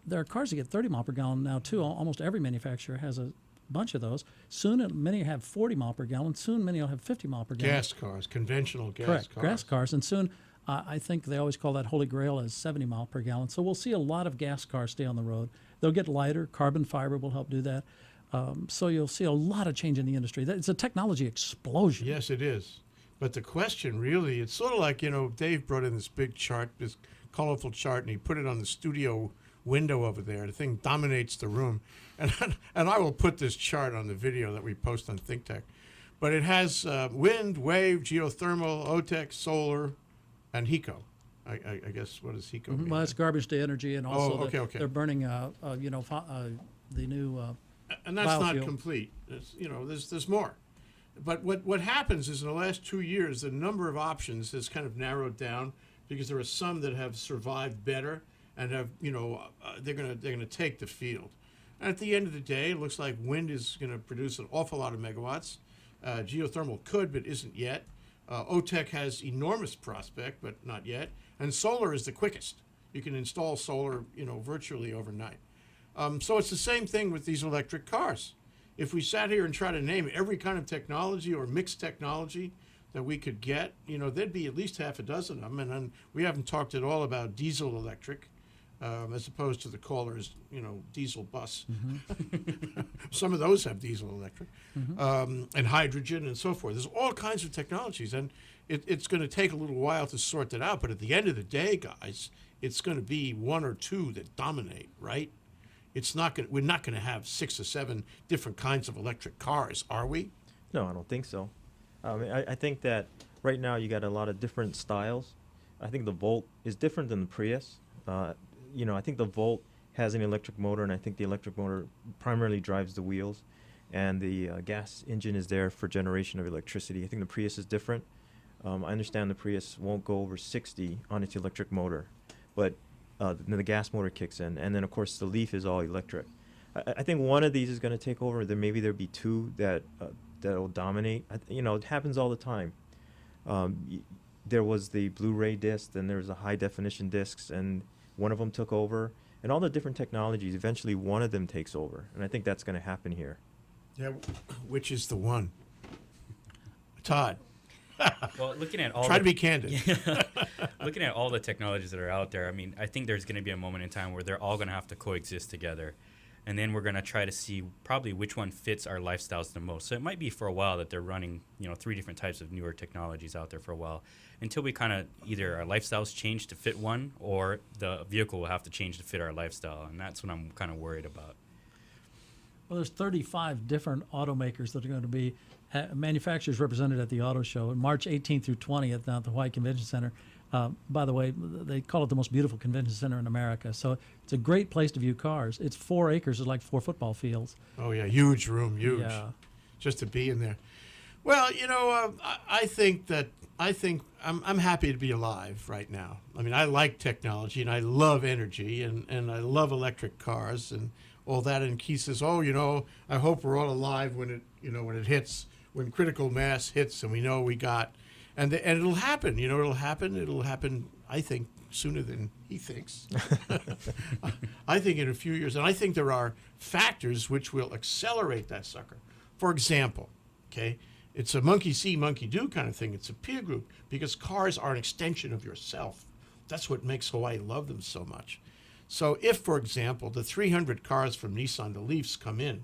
there are cars that get 30 mile per gallon now, too. Almost every manufacturer has a bunch of those. Soon, many have 40 mile per gallon. Soon, many will have 50 mile per gallon. Gas cars, conventional gas Correct, cars. gas cars. And soon, I think they always call that holy grail as 70 mile per gallon. So we'll see a lot of gas cars stay on the road. They'll get lighter. Carbon fiber will help do that. So you'll see a lot of change in the industry. It's a technology explosion. Yes, it is. But the question really, it's sort of like, Dave brought in this big chart, this colorful chart, and he put it on the studio window over there. The thing dominates the room. And I will put this chart on the video that we post on ThinkTech. But it has wind, wave, geothermal, OTEC, solar, and HECO. I guess, what does HECO mean? Well, it's garbage to energy, and also okay. they're burning, the new and that's not biofuel. complete. There's more. But what happens is in the last 2 years, the number of options has kind of narrowed down because there are some that have survived better and have, they're gonna take the field. And at the end of the day, it looks like wind is going to produce an awful lot of megawatts. Geothermal could, but isn't yet. OTEC has enormous prospect, but not yet. And solar is the quickest. You can install solar, virtually overnight. So it's the same thing with these electric cars. If we sat here and tried to name every kind of technology or mixed technology that we could get, there'd be at least half a dozen of them. And then we haven't talked at all about diesel electric, as opposed to the caller's, diesel bus. Mm-hmm. Some of those have diesel electric, and hydrogen and so forth. There's all kinds of technologies, and it's going to take a little while to sort that out. But at the end of the day, guys, it's going to be one or two that dominate, right? We're not going to have 6 or 7 different kinds of electric cars, are we? No, I don't think so. I think that right now you got a lot of different styles. I think the Volt is different than the Prius. I think the Volt has an electric motor, and I think the electric motor primarily drives the wheels, and the gas engine is there for generation of electricity. I think the Prius is different. I understand the Prius won't go over 60 on its electric motor, but the gas motor kicks in, and then of course the Leaf is all electric. I think one of these is going to take over. Maybe there'll be 2 that will dominate. It happens all the time. There was the Blu-ray disc, then there was the high definition discs, and one of them took over. And all the different technologies, eventually one of them takes over, and I think that's going to happen here. Yeah, which is the one? Todd. Well, looking at all Try to be candid. Looking at all the technologies that are out there, I think there's going to be a moment in time where they're all going to have to coexist together. And then we're going to try to see probably which one fits our lifestyles the most. So it might be for a while that they're running, 3 different types of newer technologies out there for a while, until we kind of either our lifestyles change to fit one, or the vehicle will have to change to fit our lifestyle. And that's what I'm kind of worried about. Well, there's 35 different automakers that are going to be manufacturers represented at the auto show on March 18th through 20th down at the Hawaii Convention Center. By the way, they call it the most beautiful convention center in America. So it's a great place to view cars. It's 4 acres. It's like 4 football fields. Oh, yeah, huge room, huge. Yeah. Just to be in there. Well, I think I'm happy to be alive right now. I like technology, and I love energy, and I love electric cars and all that. And Keith says, I hope we're all alive when it hits, when critical mass hits, and we know we got. And it'll happen, it'll happen, I think, sooner than he thinks. I think in a few years. And I think there are factors which will accelerate that sucker. For example, it's a monkey see, monkey do kind of thing. It's a peer group, because cars are an extension of yourself. That's what makes Hawaii love them so much. So if, for example, the 300 cars from Nissan, the Leafs, come in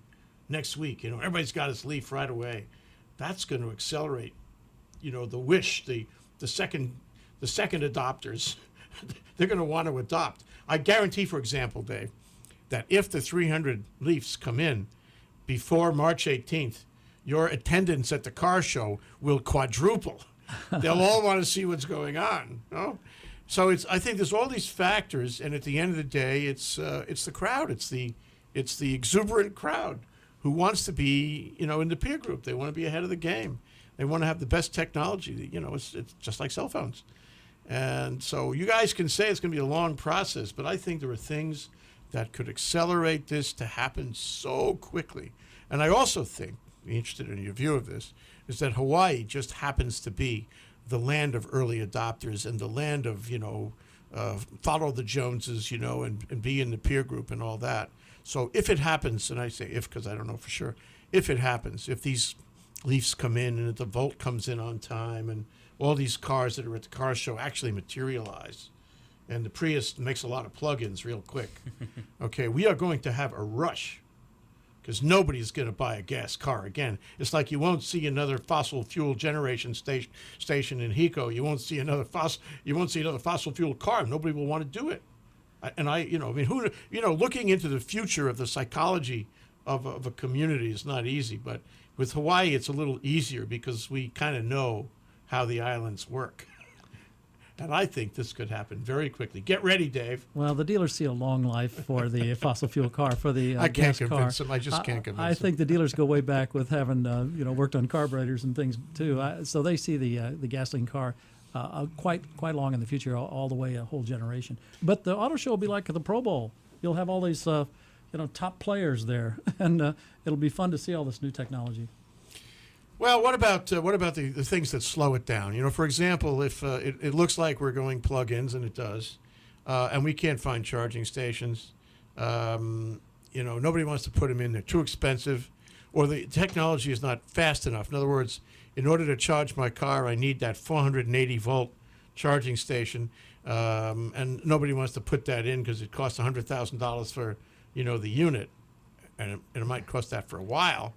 next week, everybody's got his Leaf right away, that's going to accelerate the wish, the second adopters, they're going to want to adopt. I guarantee, for example, Dave, that if the 300 Leafs come in before March 18th, your attendance at the car show will quadruple. They'll all want to see what's going on. So I think there's all these factors, and at the end of the day, it's the crowd. It's the exuberant crowd who wants to be in the peer group. They want to be ahead of the game. They want to have the best technology. It's just like cell phones. And so you guys can say it's going to be a long process, but I think there are things that could accelerate this to happen so quickly. And I also think, interested in your view of this, is that Hawaii just happens to be the land of early adopters and the land of, follow the Joneses, and be in the peer group and all that. So if it happens, and I say if because I don't know for sure, if it happens, if these Leafs come in and the Volt comes in on time and all these cars that are at the car show actually materialize. And the Prius makes a lot of plug-ins real quick. Okay, we are going to have a rush because nobody's going to buy a gas car again. It's like you won't see another fossil fuel generation station in Hiko. You won't see another fossil fuel car. Nobody will want to do it. Looking into the future of the psychology of a community is not easy, but with Hawaii, it's a little easier because we kind of know how the islands work. And I think this could happen very quickly. Get ready, Dave. Well, the dealers see a long life for the fossil fuel car, for the I can't gas car. convince them. I just can't convince them. I think the dealers go way back with having worked on carburetors and things too. So they see the gasoline car quite long in the future, all the way a whole generation. But the auto show will be like the Pro Bowl. You'll have all these top players there, and it'll be fun to see all this new technology. Well, what about the things that slow it down? For example, if it looks like we're going plug-ins, and it does, and we can't find charging stations, nobody wants to put them in. They're too expensive, or the technology is not fast enough. In other words, in order to charge my car, I need that 480-volt charging station, and nobody wants to put that in because it costs $100,000 for the unit, and it might cost that for a while.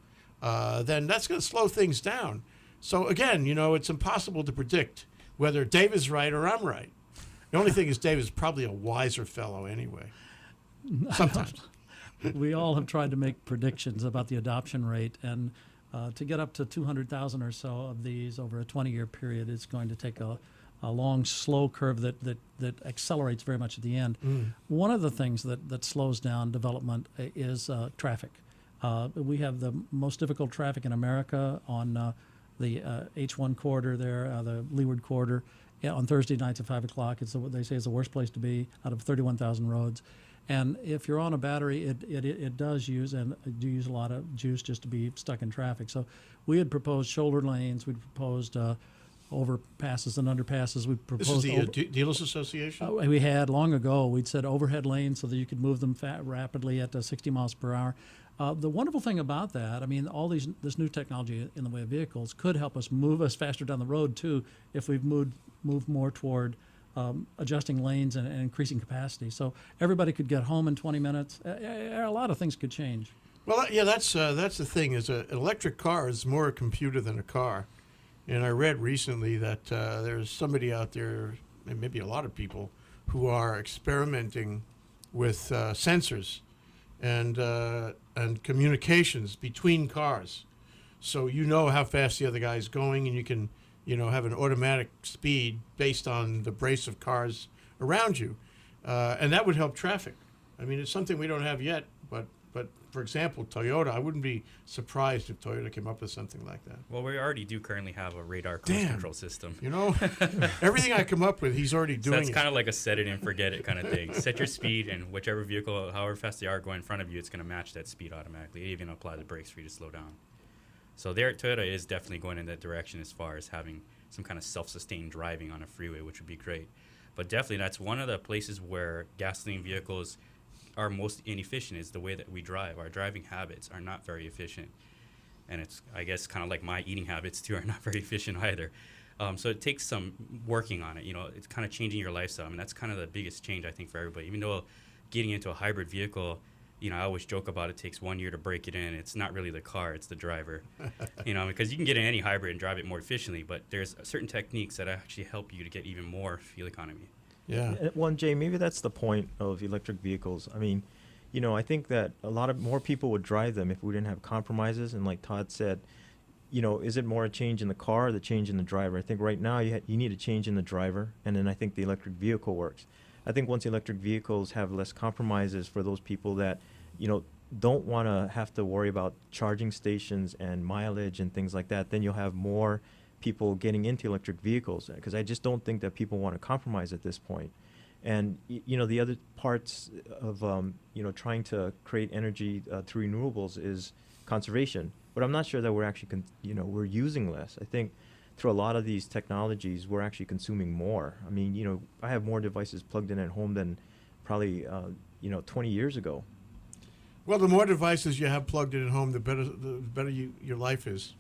Then that's going to slow things down. So again, it's impossible to predict whether Dave is right or I'm right. The only thing is Dave is probably a wiser fellow anyway. Sometimes. We all have tried to make predictions about the adoption rate, and to get up to 200,000 or so of these over a 20-year period is going to take a long, slow curve that accelerates very much at the end. One of the things that slows down development is traffic. We have the most difficult traffic in America on the H1 corridor there, the Leeward corridor. On Thursday nights at 5 o'clock, it's what they say is the worst place to be out of 31,000 roads. And if you're on a battery, it does use a lot of juice just to be stuck in traffic. So we had proposed shoulder lanes. We'd proposed overpasses and underpasses. We proposed this is the Dealers Association? We had long ago. We'd said overhead lanes so that you could move them rapidly at 60 miles per hour. The wonderful thing about that, all this new technology in the way of vehicles could help us move us faster down the road too, if we've moved more toward adjusting lanes and increasing capacity. So everybody could get home in 20 minutes. A lot of things could change. Well, yeah, that's the thing. Is an electric car is more a computer than a car. And I read recently that there's somebody out there, and maybe a lot of people, who are experimenting with sensors and communications between cars. So how fast the other guy is going, and you can have an automatic speed based on the brace of cars around you. And that would help traffic. It's something we don't have yet, but for example, Toyota, I wouldn't be surprised if Toyota came up with something like that. Well, we already do currently have a radar cruise control system. Everything I come up with, he's already doing. So it's kind of like a set it and forget it kind of thing. Set your speed, and whichever vehicle, however fast they are going in front of you, it's going to match that speed automatically. It even apply the brakes for you to slow down. So Toyota is definitely going in that direction as far as having some kind of self-sustained driving on a freeway, which would be great. But definitely that's one of the places where gasoline vehicles are most inefficient, is the way that we drive. Our driving habits are not very efficient. And it's, I guess, kind of like my eating habits too are not very efficient either. So it takes some working on it. It's kind of changing your lifestyle. That's kind of the biggest change, I think, for everybody. Even though getting into a hybrid vehicle, I always joke about it takes 1 year to break it in. It's not really the car, it's the driver. Because you can get in any hybrid and drive it more efficiently, but there's certain techniques that actually help you to get even more fuel economy. Yeah. Jay, maybe that's the point of electric vehicles. I think that a lot more people would drive them if we didn't have compromises. And like Todd said, is it more a change in the car or the change in the driver? I think right now you need a change in the driver, and then I think the electric vehicle works. I think once electric vehicles have less compromises for those people that, don't want to have to worry about charging stations and mileage and things like that, then you'll have more people getting into electric vehicles, because I just don't think that people want to compromise at this point. And the other parts of trying to create energy through renewables is conservation. But I'm not sure that we're actually we're using less. I think through a lot of these technologies we're actually consuming more. I have more devices plugged in at home than probably 20 years ago. Well, the more devices you have plugged in at home, the better your life is.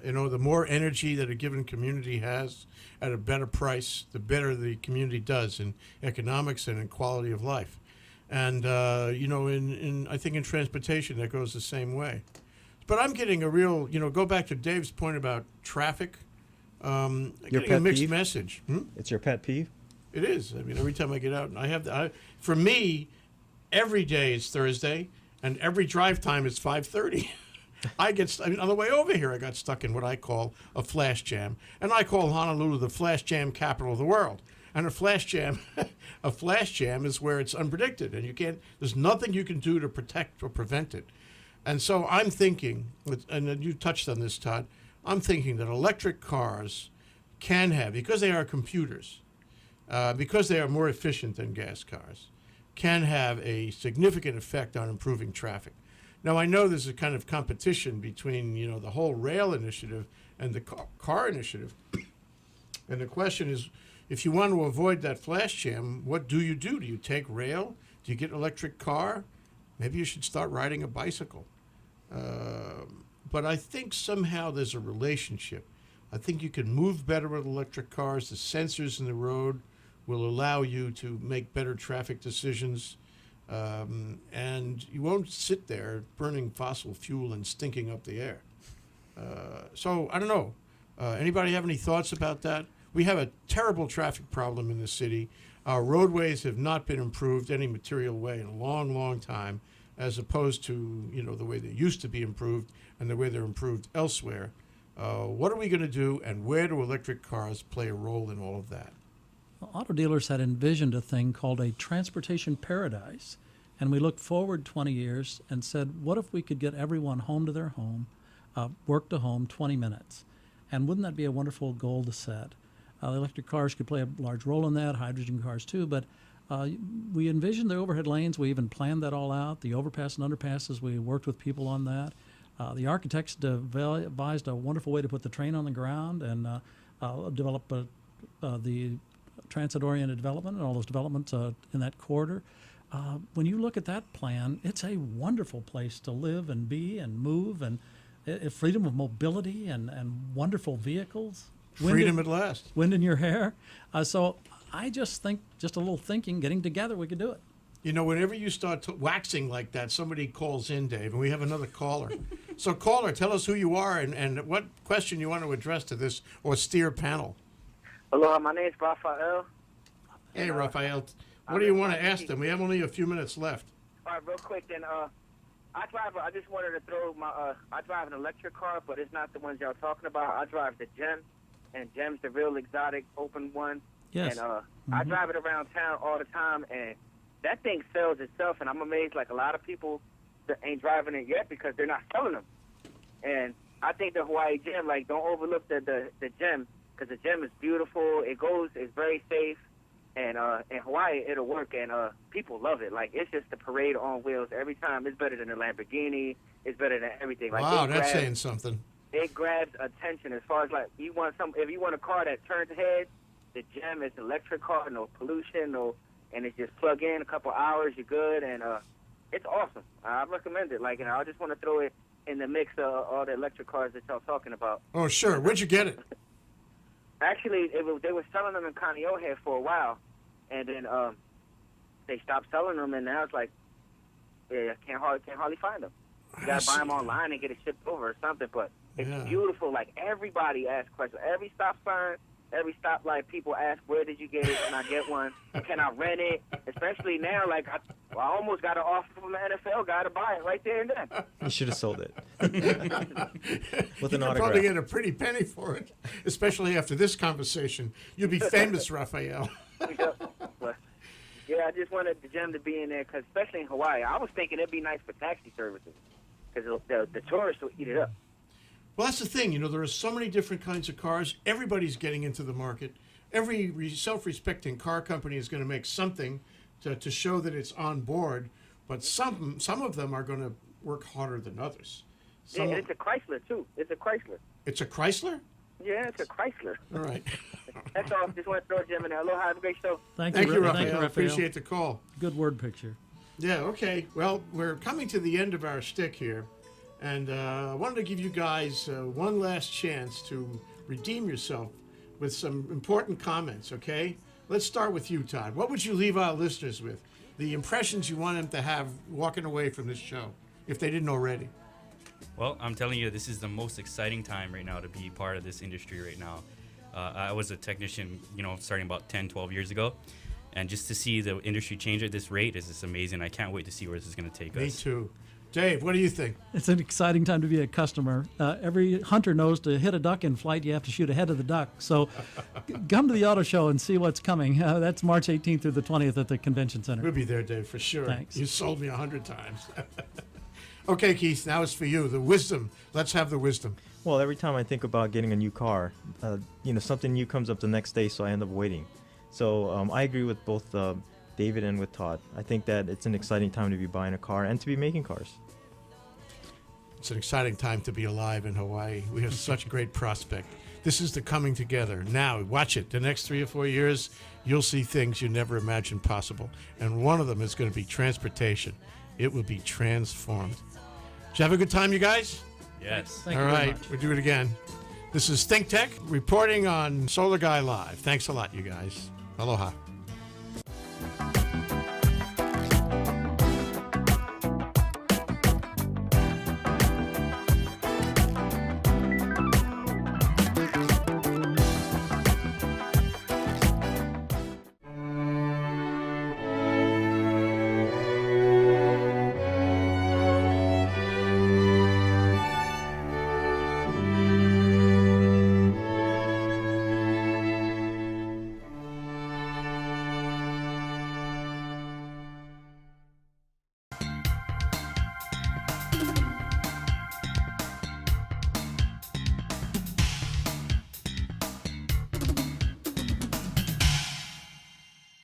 The more energy that a given community has at a better price, the better the community does in economics and in quality of life. And, I think in transportation, that goes the same way. But I'm getting a real, go back to Dave's point about traffic. Getting a mixed message. It's your pet peeve? It is. I mean, every time I get out, and for me, every day is Thursday, and every drive time is 5:30. On the way over here, I got stuck in what I call a flash jam, and I call Honolulu the flash jam capital of the world. And a flash jam is where it's unpredicted, and there's nothing you can do to protect or prevent it. And so I'm thinking, and you touched on this, Todd, I'm thinking that electric cars can have, because they are computers, because they are more efficient than gas cars, can have a significant effect on improving traffic. Now, I know there's a kind of competition between, the whole rail initiative and the car initiative. And the question is, if you want to avoid that flash jam, what do? Do you take rail? Do you get an electric car? Maybe you should start riding a bicycle. But I think somehow there's a relationship. I think you can move better with electric cars. The sensors in the road will allow you to make better traffic decisions. And you won't sit there burning fossil fuel and stinking up the air. So I don't know. Anybody have any thoughts about that? We have a terrible traffic problem in the city. Our roadways have not been improved any material way in a long, long time, as opposed to the way they used to be improved and the way they're improved elsewhere. What are we going to do, and where do electric cars play a role in all of that? Well, auto dealers had envisioned a thing called a transportation paradise, and we looked forward 20 years and said, what if we could get everyone home to their home, work to home, 20 minutes? And wouldn't that be a wonderful goal to set? Electric cars could play a large role in that, hydrogen cars too, but we envisioned the overhead lanes. We even planned that all out. The overpass and underpasses, we worked with people on that. The architects devised a wonderful way to put the train on the ground and develop the transit-oriented development and all those developments in that corridor. When you look at that plan, it's a wonderful place to live and be and move, and freedom of mobility and wonderful vehicles. Freedom at last. Wind in your hair. So I just think, just a little thinking, getting together, we could do it. Whenever you start waxing like that, somebody calls in, Dave, and we have another caller. So caller, tell us who you are and what question you want to address to this austere panel. Aloha, my name is Raphael. Hey, Raphael. What do you want to ask them? We have only a few minutes left. All right, real quick then. I just wanted to throw I drive an electric car, but it's not the ones y'all talking about. I drive the Gem, and Gem's the real exotic open one. Yes. And I drive it around town all the time, and that thing sells itself, and I'm amazed like a lot of people that ain't driving it yet because they're not selling them. And I think the Hawaii Gem, like, don't overlook the Gem, because the Gem is beautiful. It's very safe. And in Hawaii, it'll work, and people love it. Like, it's just a parade on wheels every time. It's better than a Lamborghini. It's better than everything. Like, wow, that's saying something. It grabs attention as far as, like, if you want a car that turns heads, the Gem is an electric car, no pollution, and it's just plug in a couple hours, you're good, and it's awesome. I recommend it. Like, I just want to throw it in the mix of all the electric cars that y'all talking about. Oh, sure. Where'd you get it? Actually, they were selling them in Kaneohe for a while, and then they stopped selling them, and now it's like, yeah, can't hardly find them. You gotta buy them online and get it shipped over or something. But it's beautiful. Like, everybody asks questions. Every stop sign, every stoplight, people ask, where did you get it? Can I get one? Can I rent it? Especially now, like, I almost got an offer from the NFL guy to buy it right there and then. You should have sold it. With an You'll autograph. probably get a pretty penny for it, especially after this conversation. You'll be famous, Raphael. Yeah, I just wanted the Gem to be in there, because especially in Hawaii, I was thinking it'd be nice for taxi services, because the tourists will eat it up. Well, that's the thing. There are so many different kinds of cars. Everybody's getting into the market. Every self-respecting car company is going to make something to show that it's on board, but some of them are going to work harder than others. And it's a Chrysler, too. It's a Chrysler. It's a Chrysler? Yeah, it's a Chrysler. All right. That's all. Just want to throw a Gem in there. Aloha, have a great show. Thank you, Raphael. Appreciate the call. Good word picture. Yeah, okay. Well, we're coming to the end of our shtick here. And I wanted to give you guys one last chance to redeem yourself with some important comments, okay? Let's start with you, Todd. What would you leave our listeners with? The impressions you want them to have walking away from this show, if they didn't already. Well, I'm telling you, this is the most exciting time right now to be part of this industry right now. I was a technician, starting about 10, 12 years ago. And just to see the industry change at this rate is just amazing. I can't wait to see where this is going to take us. Me too. Dave, what do you think? It's an exciting time to be a customer. Every hunter knows to hit a duck in flight, you have to shoot ahead of the duck. So come to the auto show and see what's coming. That's March 18th through the 20th at the Convention Center. We'll be there, Dave, for sure. Thanks. You sold me 100 times. Okay, Keith, now it's for you. The wisdom. Let's have the wisdom. Well, every time I think about getting a new car, something new comes up the next day, so I end up waiting. So I agree with both David and with Todd. I think that it's an exciting time to be buying a car and to be making cars. It's an exciting time to be alive in Hawaii. We have such a great prospect. This is the coming together. Now, watch it. The next 3 or 4 years, you'll see things you never imagined possible. And one of them is going to be transportation. It will be transformed. Did you have a good time, you guys? Yes. Thank All you very right, much. we'll do it again. This is ThinkTech reporting on Solar Guy Live. Thanks a lot, you guys. Aloha.